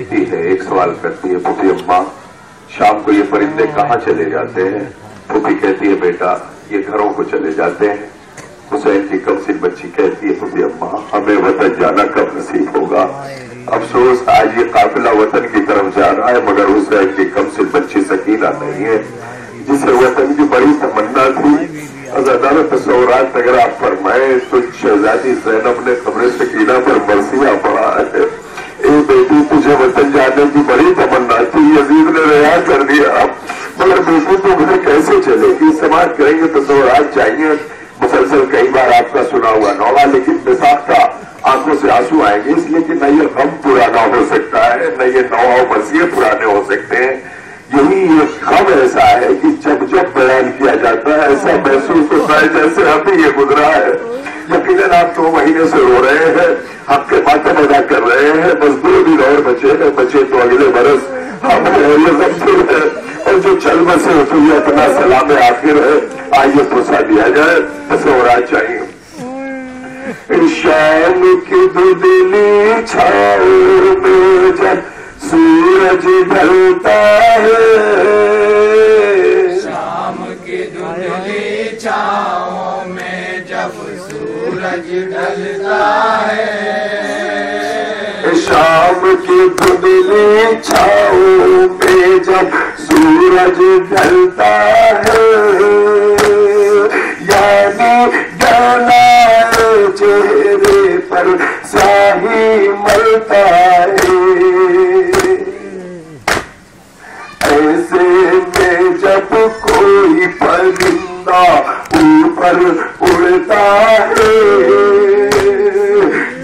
है। एक सवाल करती है फूफी अम्मा, शाम को ये परिंदे कहाँ चले जाते हैं? फूफी कहती है बेटा ये घरों को चले जाते हैं। हुसैन की कमसिन बच्ची कहती है फूफी अम्मा हमें वतन जाना कब नसीब होगा? अफसोस आज ये काफिला वतन की तरफ जा रहा है मगर हुसैन की कमसिन बच्ची सकीना नहीं है जिसे वतन की बड़ी तमन्ना थी। अज़ादार तस्वुरात अगर आप फरमाए तो शहजादी ज़ैनब ने कब्र सकीना पर मरसिया पढ़ा है, ए बेटी तुझे वतन जाने की बड़ी तमन्ना थी, यजीद ने रिहा कर दिया मगर बेटी तो घर कैसे चलेगी? समाज करेंगे तस्वुरात चाहिए। मुसलसल कई बार आपका सुना हुआ नौवा लेकिन बेसाख्ता आंखों से आंसू आएंगे इसलिए कि न ये गम पुराना हो सकता है न ये नौवा मसीह पुराने हो सकते हैं। यही एक गम ऐसा है कि जब जब बयान किया जाता है ऐसा महसूस होता है जैसे अभी ये गुजरा है। यकीनन आप 2 महीने से रो रहे हैं, आपके मातम अदा कर रहे हैं, बस 2 दिन और बचे तो अगले बरस हम है और जो चल बसे तो ये अपना सलाम आखिर है। आइए पुरसा दिया जाए तस्वुरात चाहिए। शाम की धुंधली छाओं में जब सूरज ढलता है, शाम की धुंधली छाओं में जब सूरज ढलता है, शाम की धुंधली छाओं में जब सूरज ढलता है, यानी जाना चेहरे पर स्याही मलता है, ऐसे में जब कोई परिंदा ऊपर उड़ता है,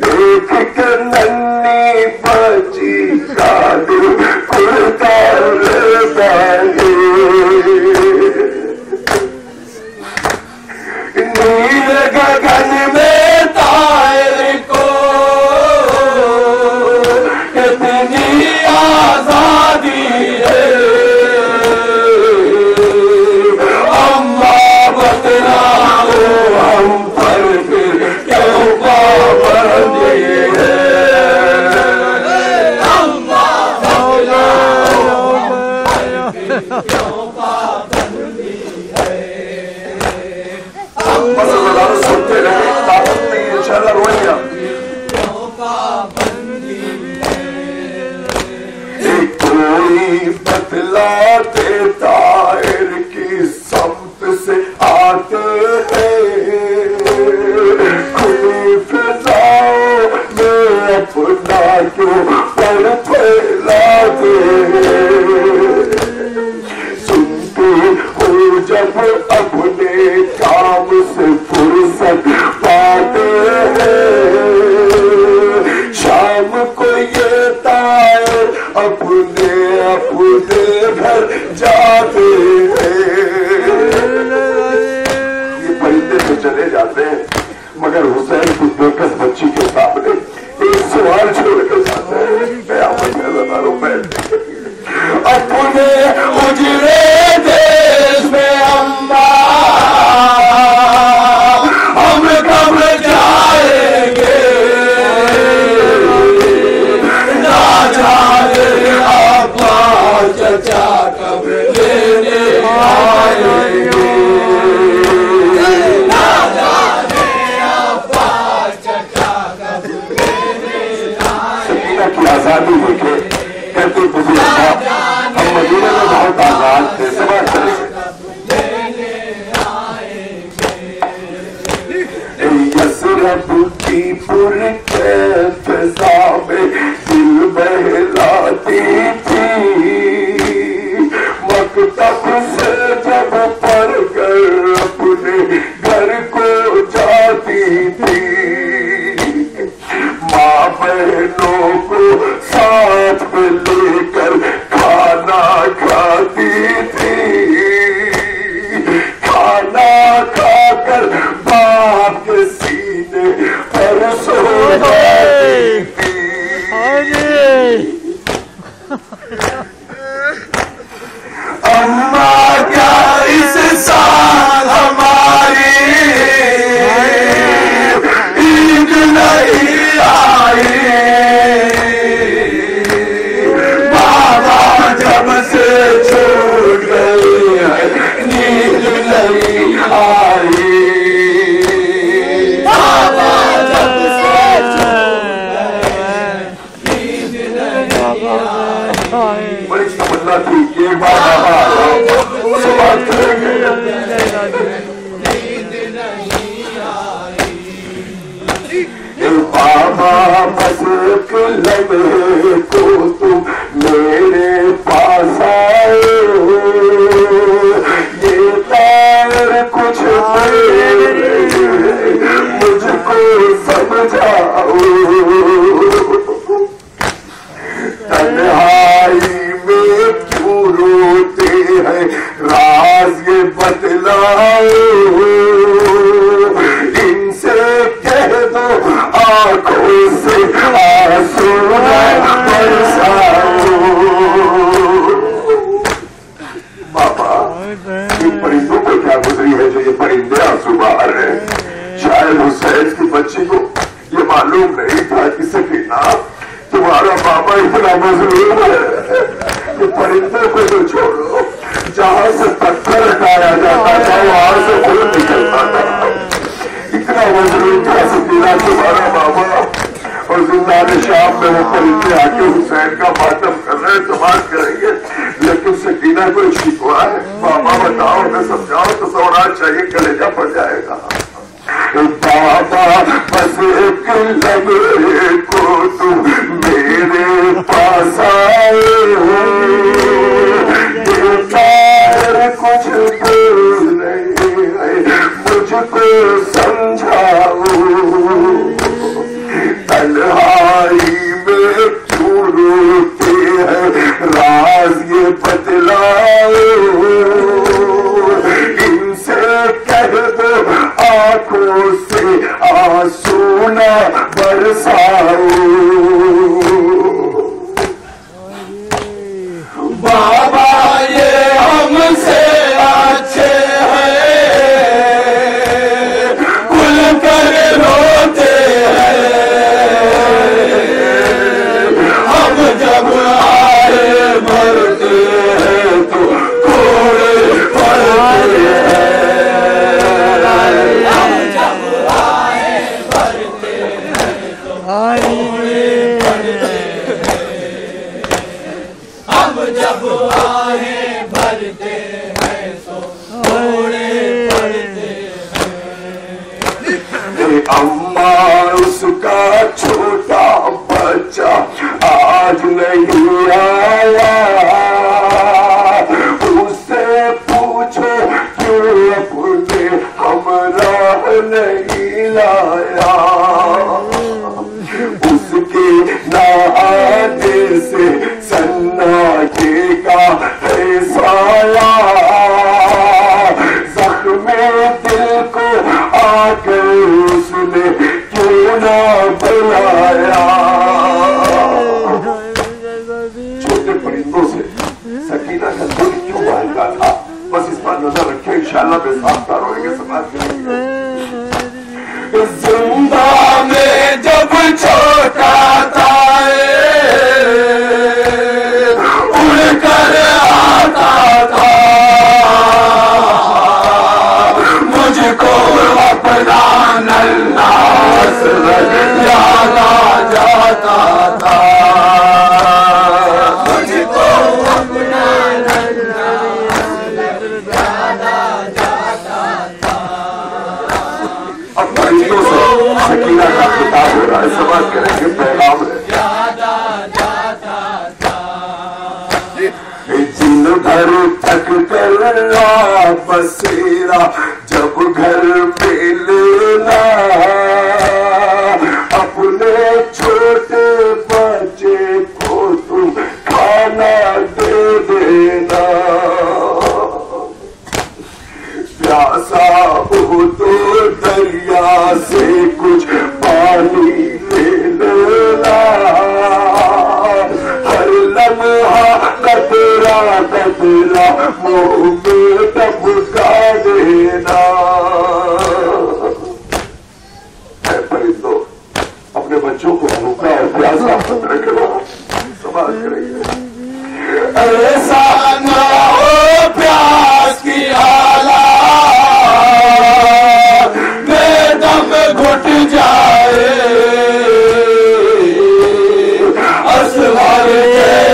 देख कर नन्ही बच्ची का दिल उड़ता रहता है। नील गगन में तारे को कितनी आजादी है, अम्मा बतलाओ हम पर फिर क्यों पाबंदी है, अम्मा बतलाओ क्यों पाबंदी है। सुनते रहे ताकत नहीं इंशाल्लाह रोएंगे। कोई बतलाते तायर की समत से आते हैं, खुली फिजाओं में अपना क्यों पर फैलाते हैं, सुनते हो जब अपने काम से फुर्सत पाते हैं, शाम को ये तायर अपने घर जाते हैं। ये परिंदे तो चले जाते हैं मगर हुसैन की बेकस बच्ची के सामने एक सवाल छोड़कर जाते हैं, कयामत में ज़रूर बैठे अपने उजड़े देश में अम्मा हम कब जाएंगे, ना जाने अब्बा चचा कब लेने आएंगे, ना जाने अब्बा चचा कब लेने आएंगे। सकीना की आजादी देखे कहते बुजुर्ग हम मदीने में बहुत आजाद थे, समाज यसरब की पुर के फिजा में दिल बहलाती थी, मकतब से जब पढ़कर अपने घर को जाती थी, माँ बहनों को साथ में लेकर खाना खाती थी, खाना खाकर बाप के सीने पर सो जाती थी। बड़ी तमन्ना थी कि एक बार बाबा से बात करेंगे। बाबा बस एक लम्हे को तुम मेरे पास आए, ये तार कुछ मुझको समझाओ, तन्हाई में क्यों रोते हैं राज ये बतलाओ, इनसे कह दो आंखों से आंसू बरसाओ। बाबा इन परिंदों को क्या गुजरी है जो ये परिंदे आंसू बहा रहे हैं। शायद हुसैन की बच्ची को ये मालूम नहीं था कि सकीना तुम्हारा बाबा इतना मजलूम है कि परिंदों को तो छोड़ो, जहां से पत्थर हटाया जाता था वहां से खून निकलता था। इतना मजलूम था सकीना तुम्हारा बाबा, और जिंदाने शाम में वो परिंदे आके हुसैन का मातम कर रहे हैं, समाज करेंगे, लेकिन सकीना को शिकवा है। बाबा बताओ, मैं समझाओ तो स्वराज चाहिए, कलेजा पड़ जाएगा। बाबा बस एक लम्हे को तुम मेरे पास आए, ये तार कुछ बोल नहीं है, मुझको समझाओ, तन्हाई में क्यों रोते हैं राज ये बतलाओ, इनसे कह दो आंखों से आंसू न बरसाओ। बाबा ये हमसे अच्छे हैं, खुल कर रोते हैं, हम जब आए मरते हैं तो कोड़े पड़ते हैं, अम्मा उसका छोटा बच्चा आज नहीं आया, उससे पूछो क्यों अपने हमरा नहीं लाया, उसके ना आने से सन्नाटे का है साया, जख्मे दिल को आकर उसने क्यों ना बुलाया। छोटे परिंदों से सकीना का दिल क्यों भागता था, बस इस पर नजर रखे, इंशाल्लाह बेसाख्ता रोएंगे, समाज करेंगे। जिंदा में जब छोटा था उड़कर आता था, मुझको अपना नन्हा याद आ जाता था, मुझको अपना नन्हा याद आ जाता था। अब परिंदों से सकीना का खिताब हो रहा है, समाज करेंगे, पैगाम है। याद आ जाता था, दिन भर थक कर बसेरा जब घर में लेना, अपने छोटे बच्चे को तुम खाना दे देना, प्यासा हो तो दरिया से कुछ पानी ले लेना, हर लम्हा कतरा कतरा मुंह में टपका देना। परिंदों अपने बच्चों को भूखा और प्यासा मत रखना, समाज करेंगे। ऐसा ना हो प्यास की हालत में दम घुट जाए, असवार के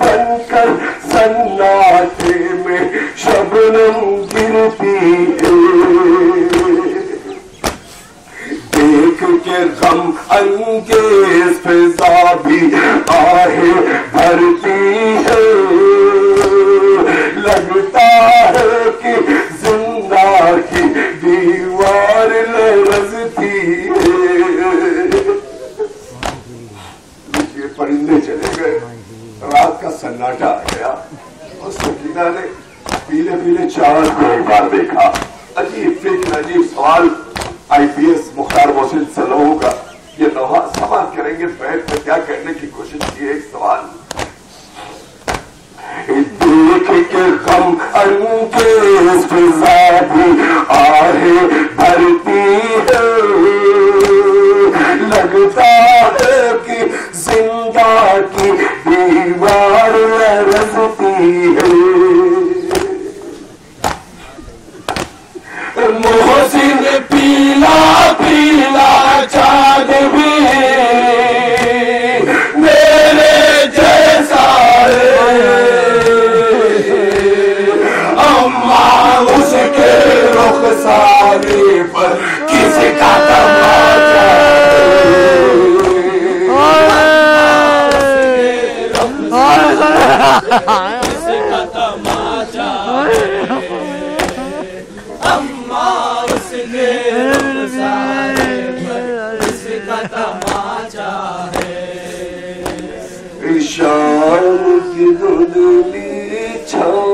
बनकर सन्नाटे में शबनम गिरती है। देख के गम अंगेज फिजा भी आहे भरती है। लगता है कि जिंदा की दीवार लरजती है। ये परिंदे चले गए, रात का सन्नाटा आ गया और सकीना ने पीले पीले चांद को एक बार देखा। अजीब फिक्र, अजीब सवाल आईपीएस मुख्तार मोहसिन सलोह का ये नौहा समाप्त करेंगे। बैठ कर क्या करने की कोशिश की। एक सवाल, देख के गम अंगेज फिजा भी आहे भरती है। लगता है कि जिंदा की दीवार लरजती है। मोहसिन पीला पीला चाँद भी मेरे जैसा है। अम्मा उसके रुखसारे पर किसी का तमाचा किसी का तमाचा अम्मा उसके रुखसारे पर किसी का तमाचा है। शाम की धुंधली छाँव